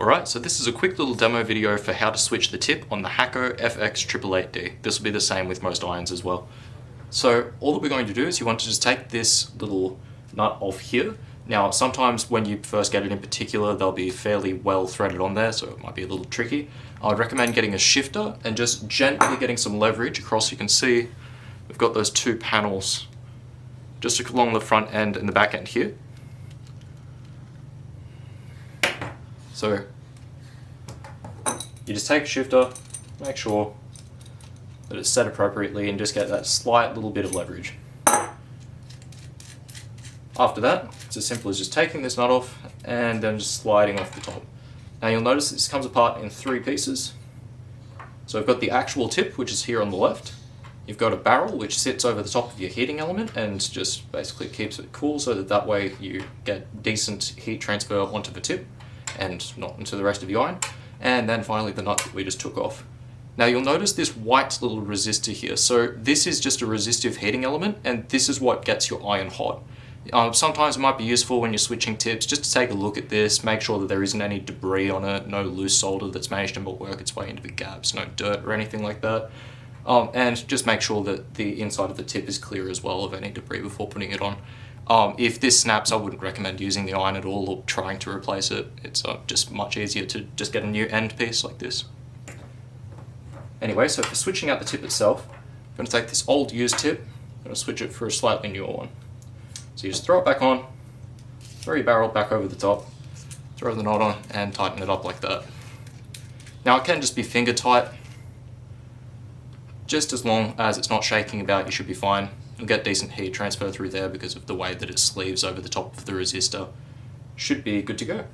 Alright, so this is a quick little demo video for how to switch the tip on the Hakko FX-888D. This will be the same with most irons as well. So all that we're going to do is you want to just take this little nut off here. Now sometimes when you first get it in particular, they'll be fairly well threaded on there, so it might be a little tricky. I would recommend getting a shifter and just gently getting some leverage across. You can see we've got those two panels just along the front end and the back end here. So you just take a shifter, make sure that it's set appropriately and just get that slight little bit of leverage. After that, it's as simple as just taking this nut off and then just sliding off the top. Now you'll notice this comes apart in three pieces. So we've got the actual tip, which is here on the left. You've got a barrel which sits over the top of your heating element and just basically keeps it cool so that way you get decent heat transfer onto the tip and not into the rest of the iron. And then finally the nut that we just took off. Now you'll notice this white little resistor here. So this is just a resistive heating element and this is what gets your iron hot. Sometimes it might be useful when you're switching tips just to take a look at this, make sure that there isn't any debris on it, no loose solder that's managed to work its way into the gaps, no dirt or anything like that. And just make sure that the inside of the tip is clear as well of any debris before putting it on. If this snaps, I wouldn't recommend using the iron at all or trying to replace it. It's just much easier to just get a new end piece like this. Anyway, so for switching out the tip itself, I'm going to take this old used tip, I'm going to switch it for a slightly newer one. So you just throw it back on, throw your barrel back over the top, throw the knot on and tighten it up like that. Now it can just be finger tight. Just as long as it's not shaking about, you should be fine. You'll get decent heat transfer through there because of the way that it sleeves over the top of the resistor. Should be good to go.